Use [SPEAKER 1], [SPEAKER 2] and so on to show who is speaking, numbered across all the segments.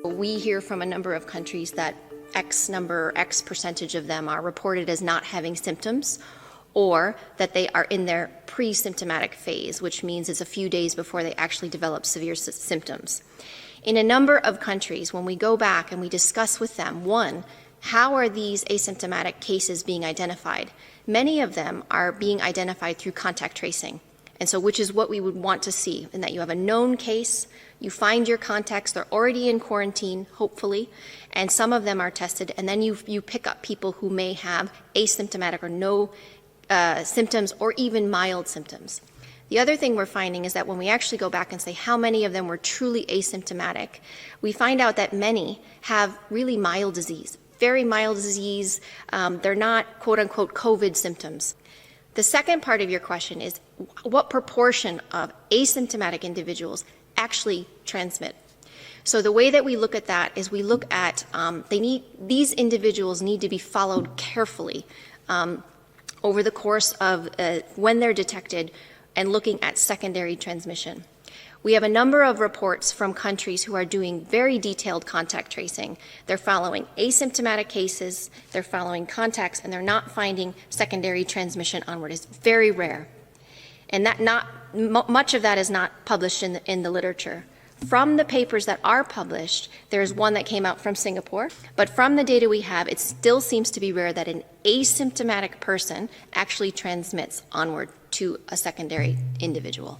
[SPEAKER 1] We hear from a number of countries that X percentage of them are reported as not having symptoms, or that they are in their pre-symptomatic phase, which means it's a few days before they actually develop severe symptoms. In a number of countries, when we go back and we discuss with them, one, how are these asymptomatic cases being identified? Many of them are being identified through contact tracing. And so, which is what we would want to see, in that you have a known case, you find your contacts, they're already in quarantine, hopefully, and some of them are tested, and then you pick up people who may have asymptomatic or no symptoms or even mild symptoms. The other thing we're finding is that when we actually go back and say how many of them were truly asymptomatic, we find out that many have really mild disease, very mild disease. They're not quote unquote COVID symptoms. The second part of your question is what proportion of asymptomatic individuals actually transmit. So the way that we look at that is we look at these individuals need to be followed carefully over the course of when they're detected and looking at secondary transmission. We have a number of reports from countries who are doing very detailed contact tracing. They're following asymptomatic cases, they're following contacts, and they're not finding secondary transmission onward. It's very rare. And much of that is not published in the literature. From the papers that are published, there's one that came out from Singapore, but from the data we have, it still seems to be rare that an asymptomatic person actually transmits onward to a secondary individual.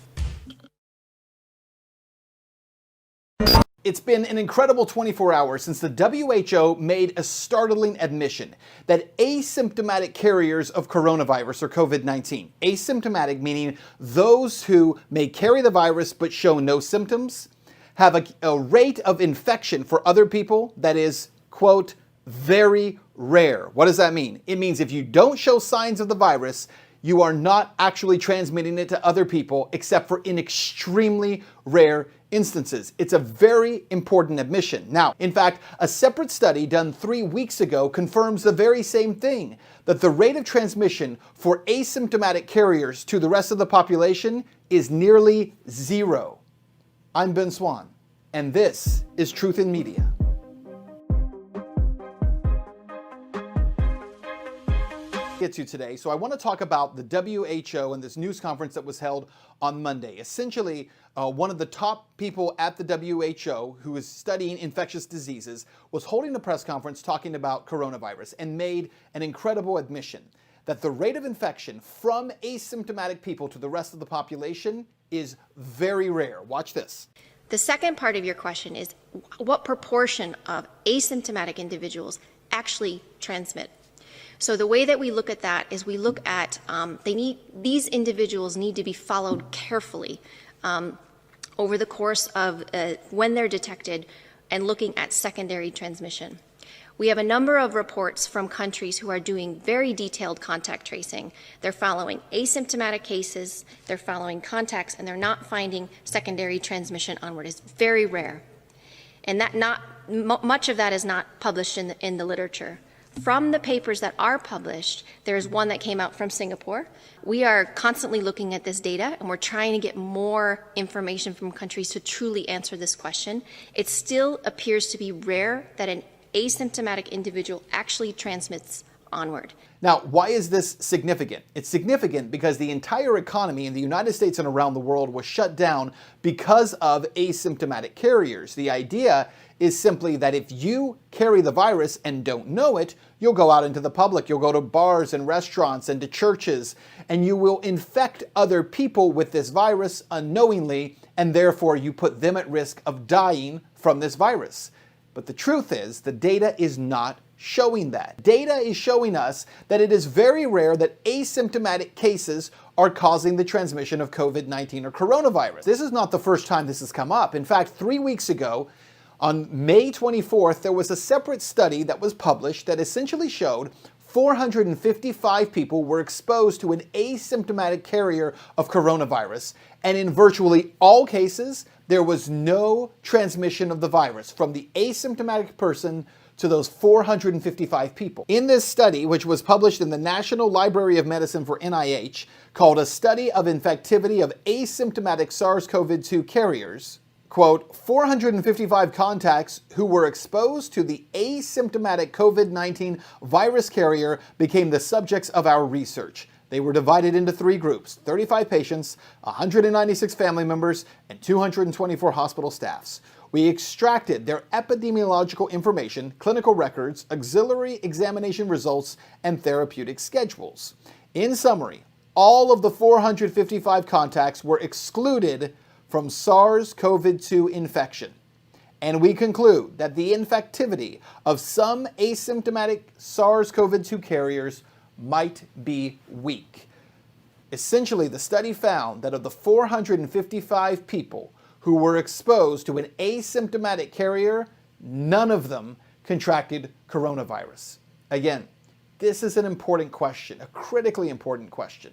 [SPEAKER 2] It's been an incredible 24 hours since the WHO made a startling admission that asymptomatic carriers of coronavirus or COVID-19, asymptomatic meaning those who may carry the virus but show no symptoms, have a rate of infection for other people that is, quote, very rare. What does that mean? It means if you don't show signs of the virus, you are not actually transmitting it to other people except for in extremely rare instances. It's a very important admission. Now, in fact, a separate study done 3 weeks ago confirms the very same thing, that the rate of transmission for asymptomatic carriers to the rest of the population is nearly zero. I'm Ben Swan, and this is Truth in Media. Get to today. So I want to talk about the WHO and this news conference that was held on Monday. Essentially, one of the top people at the WHO who is studying infectious diseases was holding a press conference talking about coronavirus and made an incredible admission that the rate of infection from asymptomatic people to the rest of the population is very rare. Watch this.
[SPEAKER 1] The second part of your question is what proportion of asymptomatic individuals actually transmit. So the way that we look at that is we look at these individuals need to be followed carefully over the course of when they're detected and looking at secondary transmission. We have a number of reports from countries who are doing very detailed contact tracing. They're following asymptomatic cases, they're following contacts, and they're not finding secondary transmission onward. It's very rare. And much of that is not published in the literature. From the papers that are published, there's one that came out from Singapore. We are constantly looking at this data, and we're trying to get more information from countries to truly answer this question. It still appears to be rare that an asymptomatic individual actually transmits onward.
[SPEAKER 2] Now, why is this significant? It's significant because the entire economy in the United States and around the world was shut down because of asymptomatic carriers. The idea is simply that if you carry the virus and don't know it, you'll go out into the public, you'll go to bars and restaurants and to churches, and you will infect other people with this virus unknowingly, and therefore you put them at risk of dying from this virus. But the truth is, the data is not showing that. Data is showing us that it is very rare that asymptomatic cases are causing the transmission of COVID-19 or coronavirus. This is not the first time this has come up. In fact, 3 weeks ago, on May 24th, there was a separate study that was published that essentially showed 455 people were exposed to an asymptomatic carrier of coronavirus, and in virtually all cases, there was no transmission of the virus from the asymptomatic person to those 455 people. In this study, which was published in the National Library of Medicine for NIH, called A Study of Infectivity of Asymptomatic SARS-CoV-2 Carriers, quote, 455 contacts who were exposed to the asymptomatic COVID-19 virus carrier became the subjects of our research. They were divided into 3 groups, 35 patients, 196 family members, and 224 hospital staffs. We extracted their epidemiological information, clinical records, auxiliary examination results, and therapeutic schedules. In summary, all of the 455 contacts were excluded from SARS-CoV-2 infection. And we conclude that the infectivity of some asymptomatic SARS-CoV-2 carriers might be weak. Essentially, the study found that of the 455 people who were exposed to an asymptomatic carrier, none of them contracted coronavirus. Again, this is an important question, a critically important question.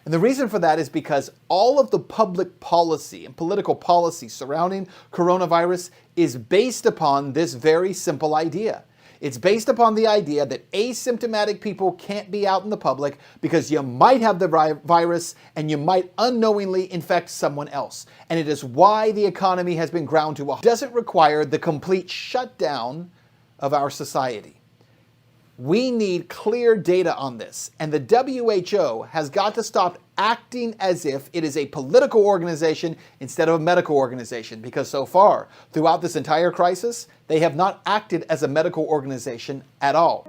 [SPEAKER 2] And the reason for that is because all of the public policy and political policy surrounding coronavirus is based upon this very simple idea. It's based upon the idea that asymptomatic people can't be out in the public because you might have the virus and you might unknowingly infect someone else. And it is why the economy has been ground to a halt. It doesn't require the complete shutdown of our society. We need clear data on this, and the WHO has got to stop acting as if it is a political organization instead of a medical organization, because so far, throughout this entire crisis, they have not acted as a medical organization at all.